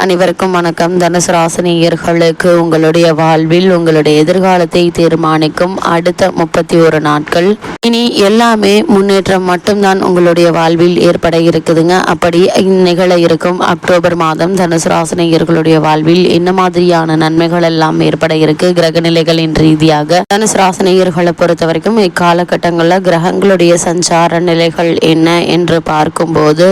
அனைவருக்கும் வணக்கம். தனுசு ராசினியர்களுக்கு உங்களுடைய வாழ்வில் உங்களுடைய எதிர்காலத்தை தீர்மானிக்கும் அடுத்த 31 நாட்கள். இனி எல்லாமே முன்னேற்றம் மட்டும்தான் உங்களுடைய வாழ்வில் ஏற்பட இருக்குதுங்க. அப்படி நிகழ இருக்கும் அக்டோபர் மாதம் தனுசு ராசினியர்களுடைய வாழ்வில் என்ன மாதிரியான நன்மைகள் எல்லாம் ஏற்பட இருக்கு, கிரக நிலைகளின் ரீதியாக தனுசு ராசினியர்களை பொறுத்த வரைக்கும் இக்காலகட்டங்களில் கிரகங்களுடைய சஞ்சார நிலைகள் என்ன என்று பார்க்கும்போது,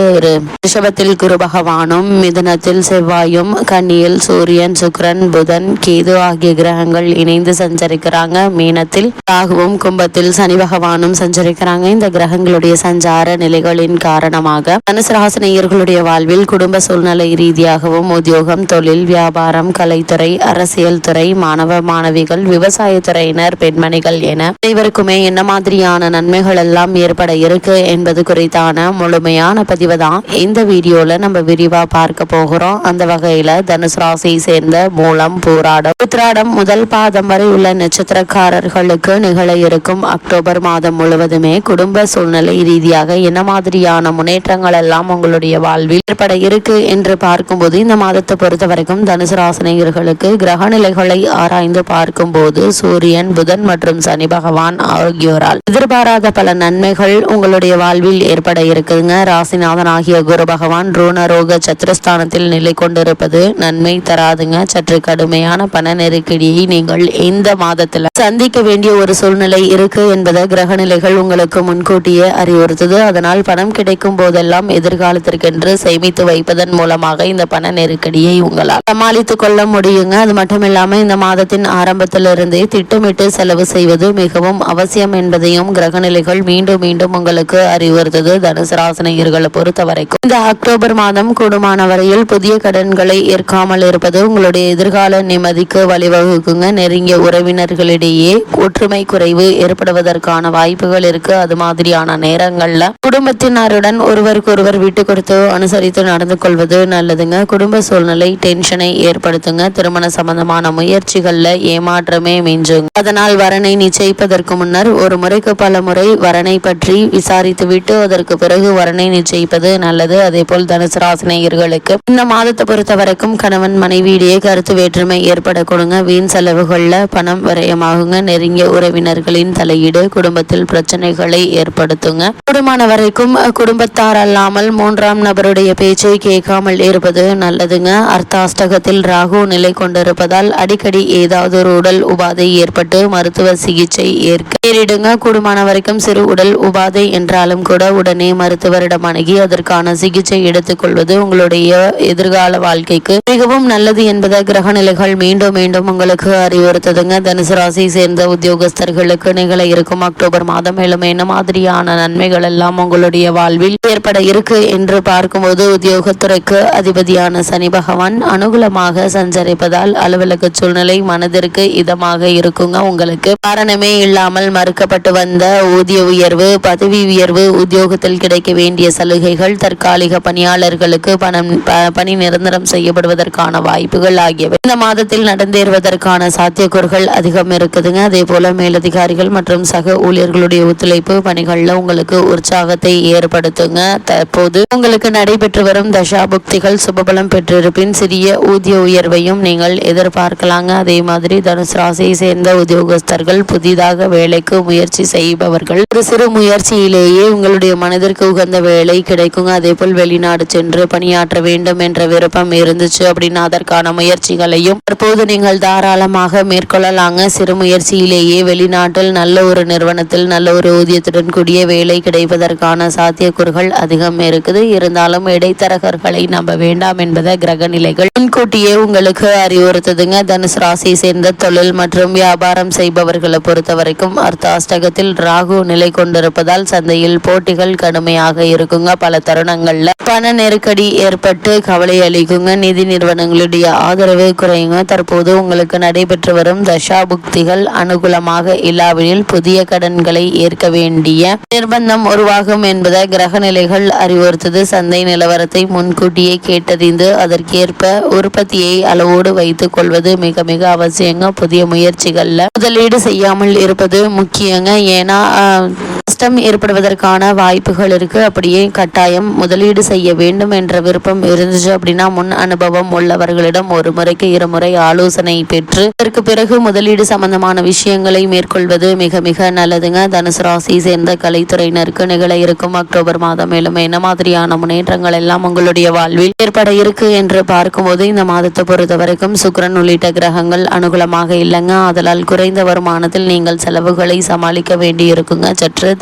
ரிஷபத்தில் குரு பகவானும், மிதுனத்தில் செவ்வாயும், கன்னியில் சூரியன், சுக்கிரன், புதன், கேது ஆகிய கிரகங்கள் இணைந்து சஞ்சரிக்கிறாங்க. மீனத்தில் ராகுவும், கும்பத்தில் சனி பகவானும் சஞ்சரிக்கிறாங்க. இந்த கிரகங்களுடைய சஞ்சார நிலைகளின் காரணமாக தனுசு ராசினியர்களுடைய வாழ்வில் குடும்ப சூழ்நிலை ரீதியாகவும் உத்தியோகம், தொழில், வியாபாரம், கலைத்துறை, அரசியல் துறை, மாணவ மாணவிகள், விவசாயத்துறையினர், பெண்மணிகள் என அனைவருக்குமே என்ன மாதிரியான நன்மைகள் எல்லாம் ஏற்பட இருக்கு என்பது குறித்தான முழுமையான பதிவு தான் இந்த வீடியோல நம்ம விரிவா பார்க்க போகிறோம். அந்த வகையில தனுசு ராசியை சேர்ந்த மூலம், பூராடம், உத்திராடம் முதல் பாதம் வரை உள்ள நட்சத்திரக்காரர்களுக்கு நிகழ இருக்கும் அக்டோபர் மாதம் முழுவதுமே குடும்ப சூழ்நிலை ரீதியாக என்ன மாதிரியான முன்னேற்றங்கள் எல்லாம் உங்களுடைய வாழ்வில் ஏற்பட இருக்கு என்று பார்க்கும்போது, இந்த மாதத்தை பொறுத்த வரைக்கும் தனுசு ராசினியர்களுக்கு கிரக நிலைகளை ஆராய்ந்து பார்க்கும்போது சூரியன், புதன் மற்றும் சனி பகவான் ஆகியோரால் எதிர்பாராத பல நன்மைகள் உங்களுடைய வாழ்வில் ஏற்பட இருக்குதுங்க. ராசிநாதன் ஆகிய குரு பகவான் ருணரோக சத்துரஸ்தானத்தில் நிலை கொண்டிருப்பது நன்மை தராதுங்க. சற்று கடுமையான பண நெருக்கடியை நீங்கள் இந்த மாதத்துல சந்திக்க வேண்டிய ஒரு சூழ்நிலை இருக்கு என்பதை கிரக நிலைகள் உங்களுக்கு முன்கூட்டியே அறிவுறுத்துது. அதனால் பணம் கிடைக்கும் போதெல்லாம் எதிர்காலத்திற்கென்று சேமித்து வைப்பதன் மூலமாக இந்த பண நெருக்கடியை உங்களால் சமாளித்துக் கொள்ள முடியுங்க. அது மட்டும் இல்லாம இந்த மாதத்தின் ஆரம்பத்திலிருந்தே திட்டமிட்டு செலவு செய்வது மிகவும் அவசியம் என்பதையும் கிரக நிலைகள் மீண்டும் மீண்டும் உங்களுக்கு அறிவுறுத்துது. தனுசு ராசினியர்களை பொறுத்த வரைக்கும் இந்த அக்டோபர் மாதம் கூடுமான வரையில் புதிய கடன்களை ஏற்காமல் இருப்பது உங்களுடைய எதிர்கால நிம்மதிக்கு வழிவகுக்குங்க. நெருங்கிய உறவினர்களிடையே ஒற்றுமை குறைவு ஏற்படுவதற்கான வாய்ப்புகள் இருக்கு. அது மாதிரியான நேரங்கள்ல குடும்பத்தினருடன் ஒருவருக்கொருவர் விட்டு கொடுத்து அனுசரித்து நடந்து கொள்வது நல்லதுங்க. குடும்ப சூழ்நிலை டென்ஷனை ஏற்படுத்துங்க. திருமண சம்பந்தமான முயற்சிகள்ல ஏமாற்றமே மிஞ்சுங்க. அதனால் வரனை நிச்சயிப்பதற்கு முன்னர் ஒரு முறைக்கு பல முறை வரனை பற்றி விசாரித்து விட்டு அதற்கு பிறகு வரனை நிச்சயிப்பது நல்லது. அதே போல் தனுசு ராசினியர்களுக்கு இந்த மாதத்தை பொறுத்த வரைக்கும் கணவன் மனைவியிடையே கருத்து வேற்றுமை ஏற்பட கொடுங்க. வீண் செலவுகள்ல பணம் விரயமாகுங்க. நெருங்கிய உறவினர்களின் தலையீடு குடும்பத்தில் பிரச்சனைகளை ஏற்படுத்துங்க. குடும்பமான வரைக்கும் குடும்பத்தார் அல்லாமல் மூன்றாம் நபருடைய பேச்சை கேட்காமல் இருப்பது நல்லதுங்க. அர்த்தாஷ்டகத்தில் ராகு நிலை கொண்டிருப்பதால் அடிக்கடி ஏதாவது ஒரு உடல் உபாதை ஏற்பட்டு மருத்துவ சிகிச்சை ஏற்க நேரிடுங்க. கூடுமான வரைக்கும் சிறு உடல் உபாதை என்றாலும் கூட உடனே மருத்துவரிடம் அணுகி அதற்கான சிகிச்சை எடுத்துக்கொள்வது உங்களுடைய எதிர்கால வாழ்க்கைக்கு மிகவும் நல்லது என்பதை கிரக நிலைகள் மீண்டும் மீண்டும் உங்களுக்கு அறிவுறுத்துதுங்க. தனுசு ராசியை சேர்ந்த உத்தியோகஸ்தர்களுக்கு நிகழ இருக்கும் அக்டோபர் மாதம் மேலும் என்ன மாதிரியான நன்மைகள் எல்லாம் உங்களுடைய வாழ்வில் ஏற்பட இருக்கு என்று பார்க்கும்போது, உத்தியோகத்துறைக்கு அதிபதியான சனி பகவான் அனுகூலமாக சஞ்சரிப்பதால் அலுவலக சூழ்நிலை மனதிற்கு இதமாக இருக்குங்க. உங்களுக்கு காரணமே இல்லாமல் மறுக்கப்பட்டு வந்த ஊதிய உயர்வு, பதவி உயர்வு, உத்தியோகத்தில் கிடைக்க வேண்டிய சலுகைகள், தற்காலிக பணியாளர்களுக்கு பணி நிரந்தரம் செய்யப்படுவதற்கான வாய்ப்புகள் ஆகியவை இந்த மாதத்தில் நடந்தேறுவதற்கான சாத்தியக்கூறுகள் அதிகம் இருக்குதுங்க. அதே போல மேலதிகாரிகள் மற்றும் சக ஊழியர்களுடைய ஒத்துழைப்பு பணிகள்ல உங்களுக்கு உற்சாகத்தை ஏற்படுத்துங்க. தற்போது உங்களுக்கு நடைபெற்று வரும் தசாபுக்திகள் சுபபலம் பெற்றிருப்பின் சிறிய ஊதிய உயர்வையும் நீங்கள் எதிர்பார்க்கலாங்க. அதே மாதிரி தனுசு ராசியை சேர்ந்த உத்தியோகஸ்தர்கள் புதிதாக வேலைக்கு முயற்சி செய்பவர்கள் ஒரு சிறு முயற்சியிலேயே உங்களுடைய மனதிற்கு உகந்த வேலை கிடைக்குங்க. அதே போல் வெளிநாடு சென்று பணியாற்ற வேண்டும் என்ற விருப்பம் இருந்துச்சு அப்படின்னா அதற்கான முயற்சிகளையும் தற்போது நீங்கள் தாராளமாக மேற்கொள்ளலாங்க. சிறு முயற்சியிலேயே வெளிநாட்டில் நல்ல ஒரு நிறுவனத்தில் நல்ல ஒரு ஊதியத்துடன் கூடிய வேலை கிடைப்பதற்கான சாத்தியக்கூறுகள் அதிகம் இருக்குது. இருந்தாலும் இடைத்தரகர்களை நம்ப வேண்டாம் என்பதை கிரக நிலைகள் முன்கூட்டியே உங்களுக்கு அறிவுறுத்துதுங்க. தனுசு ராசியை சேர்ந்த தொழில் மற்றும் வியாபாரம் செய்பவர்களை பொறுத்த வரைக்கும் அர்த்தாஷ்டகத்தில் ராகு நிலை கொண்டிருப்பதால் சந்தையில் போட்டிகள் கடுமையாக இருக்குங்க. பல தருணங்கள்ல பண நெருக்கடி ஏற்பட்டு கவலை அளிக்குங்க. நிதி நிறுவனங்களுடைய ஆதரவு குறையுங்க. தற்போது உங்களுக்கு நடைபெற்று வரும் தசாபுக்திகள் அனுகூலமாக இல்லாவிடில் புதிய கடன்களை ஏற்க வேண்டிய நிர்பந்தம் உருவாகும் என்பதை கிரக நிலைகள் அறிவுறுத்தது. சந்தை நிலவரத்தை முன்கூட்டியே கேட்டறிந்து அதற்கேற்ப உற்பத்தியை அளவோடு வைத்துக் கொள்வது மிக மிக அவசியங்க. புதிய முயற்சிகள்ல முதலீடு செய்யாமல் இருப்பது முக்கியங்க. ஏன்னா நஷ்டம் ஏற்படுவதற்கான வாய்ப்புகள் இருக்கு. அப்படியே கட்டாயம் முதலீடு செய்ய வேண்டும் என்ற விருப்பம் இருந்துச்சு அப்படின்னா முன் அனுபவம் உள்ளவர்களிடம் ஒரு முறைக்கு இருமுறை ஆலோசனை பெற்று அதற்கு பிறகு முதலீடு சம்பந்தமான விஷயங்களை மேற்கொள்வது மிக மிக நல்லதுங்க. தனுசு ராசி சேர்ந்த கலைத்துறையினருக்கு நிகழ இருக்கும் அக்டோபர் மாதம் மேலும் என்ன மாதிரியான முன்னேற்றங்கள் எல்லாம் உங்களுடைய வாழ்வில் ஏற்பட இருக்கு என்று பார்க்கும்போது இந்த மாதத்தை பொறுத்த வரைக்கும் சுக்கிரன் உள்ளிட்ட கிரகங்கள் அனுகூலமாக இல்லைங்க. ஆதலால் குறைந்த வருமானத்தில் நீங்கள் செலவுகளை சமாளிக்க வேண்டி இருக்குங்க. சற்று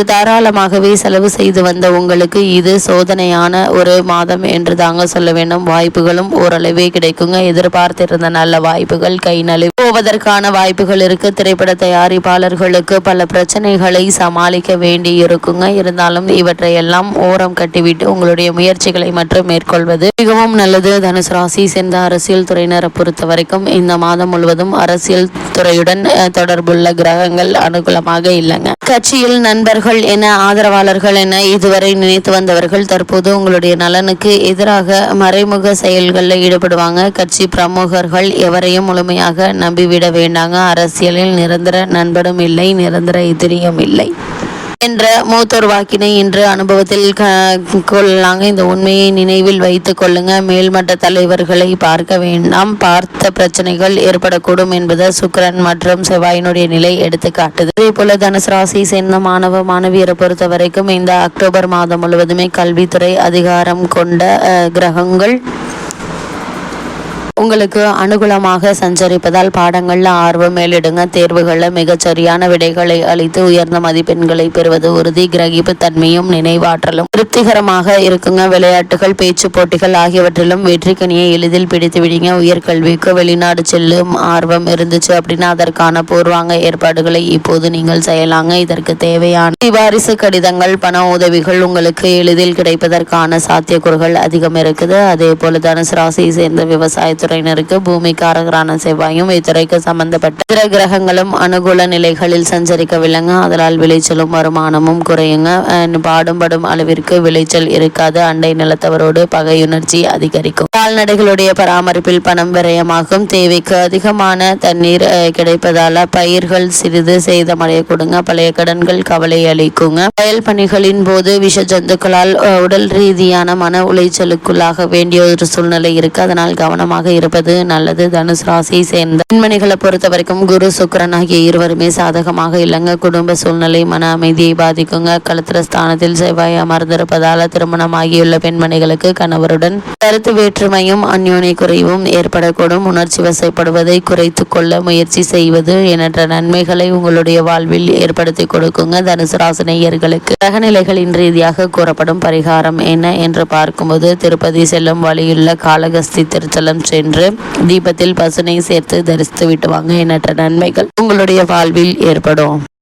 தாராளமாகவே செலவு செய்து வந்த உங்களுக்கு இது சோதனையான ஒரு மாதம் என்று தாங்க சொல்ல வேண்டும். வாய்ப்புகளும் ஓரளவே கிடைக்குங்க. எதிர்பார்த்திருந்த நல்ல வாய்ப்புகள் கை நழுவி போவதற்கான வாய்ப்புகள் இருக்கு. திரைப்பட தயாரிப்பாளர்களுக்கு பல பிரச்சனைகளை சமாளிக்க வேண்டி இருக்குங்க. இருந்தாலும் இவற்றை எல்லாம் ஓரம் கட்டிவிட்டு உங்களுடைய முயற்சிகளை மற்றும் மேற்கொள்வது மிகவும் நல்லது. தனுசு ராசி சேர்ந்த அரசியல் துறையினரை பொறுத்த வரைக்கும் இந்த மாதம் முழுவதும் அரசியல் துறையுடன் தொடர்புள்ள கிரகங்கள் அனுகூலமாக இல்லைங்க. கட்சியில் நண்பர்கள் என ஆதரவாளர்கள் என இதுவரை நினைத்து வந்தவர்கள் தற்போது உங்களுடைய நலனுக்கு எதிராக மறைமுக செயல்களில் ஈடுபடுவாங்க. கட்சி பிரமுகர்கள் எவரையும் முழுமையாக நம்பிவிட வேண்டாங்க. அரசியலில் நிரந்தர நண்பனும் இல்லை, நிரந்தர எதிரியும் இல்லை என்ற மூத்தோர் வாக்கினை இன்று அனுபவத்தில் கொள்ளலாங்க. இந்த உண்மையை நினைவில் வைத்துக் கொள்ளுங்க. மேல்மட்ட தலைவர்களை பார்க்க வேண்டாம். பார்த்த பிரச்சனைகள் ஏற்படக்கூடும் என்பது சுக்கிரன் மற்றும் செவ்வாயினுடைய நிலை எடுத்து காட்டுது. இதே போல தனுசு ராசி சேர்ந்த மாணவ மாணவியரை பொறுத்த வரைக்கும் இந்த அக்டோபர் மாதம் முழுவதுமே கல்வித்துறை அதிகாரம் கொண்ட கிரகங்கள் உங்களுக்கு அனுகூலமாக சஞ்சரிப்பதால் பாடங்களில் ஆர்வம் மேலிடுங்க. தேர்வுகளில் மிகச்சரியான விடைகளை அளித்து உயர்ந்த மதிப்பெண்களை பெறுவது உறுதி. கிரகிப்பு தன்மையும் நினைவாற்றலும் திருப்திகரமாக இருக்குங்க. விளையாட்டுகள், பேச்சு போட்டிகள் ஆகியவற்றிலும் வெற்றிக்கனியை எளிதில் பிடித்து விடுங்க. உயர்கல்விக்கு வெளிநாடு செல்லும் ஆர்வம் இருந்துச்சு அப்படின்னா அதற்கான பூர்வாங்க ஏற்பாடுகளை இப்போது நீங்கள் செய்யலாங்க. இதற்கு தேவையான வாரிசு கடிதங்கள், பண உதவிகள் உங்களுக்கு எளிதில் கிடைப்பதற்கான சாத்தியக்கூறுகள் அதிகம் இருக்குது. அதே போல தனுசு ராசியை சேர்ந்த விவசாயத்துறையினருக்கு பூமிக்காரகரான செவ்வாயும் இத்துறைக்கு சம்பந்தப்பட்ட பிற கிரகங்களும் அனுகூல நிலைகளில் சஞ்சரிக்கவில்லைங்க. அதனால் விளைச்சலும் வருமானமும் குறையுங்க. பாடுபடும் அளவிற்கு விளைச்சல் இருக்காது. அண்டை நிலத்தவரோடு பகையுணர்ச்சி அதிகரிக்கும். கால்நடைகளுடைய பராமரிப்பில் பணம் விரயமாகும். தேவைக்கு அதிகமான தண்ணீர் கிடைப்பதால பயிர்கள் சிறிது சேதமடைய கொடுங்க. பழைய கடன்கள் கவலை அளிக்குங்க. வயல் பணிகளின் போது விஷ ஜந்துக்களால் உடல் ரீதியான மன உளைச்சலுக்குள்ளாக வேண்டிய ஒரு சூழ்நிலை இருக்கு. அதனால் கவனமாக இருப்பது நல்லது. தனுசு ராசியை சேர்ந்த பெண்மணிகளை பொறுத்த வரைக்கும் குரு சுக்கிரன் ஆகிய இருவருமே சாதகமாக இல்லைங்க. குடும்ப சூழ்நிலை மன அமைதியை பாதிக்குங்க. களத்திர ஸ்தானத்தில் செவ்வாய் அமர்ந்திருப்பதால திருமணம் ஆகியுள்ள பெண்மணிகளுக்கு கணவருடன் கருத்து வேற்றுமையும் அந்யோன்ய குறைவும் ஏற்படக்கூடும். உணர்ச்சி வசப்படுவதை குறைத்து கொள்ள முயற்சி செய்வது எண்ணற்ற நன்மைகளை உங்களுடைய வாழ்வில் ஏற்படுத்தி கொடுக்குங்க. தனுசு ராசினியர்களுக்கு கிரகநிலைகளின் ரீதியாக கூறப்படும் பரிகாரம் என்ன என்று பார்க்கும்போது திருப்பதி செல்லும் வழியுள்ள காளகஸ்தி திருச்சலம் சென்று தீபத்தில் பசுனை சேர்த்து தரிசித்து விட்டு வாங்க. எண்ணற்ற நன்மைகள் உங்களுடைய வாழ்வில் ஏற்படும்.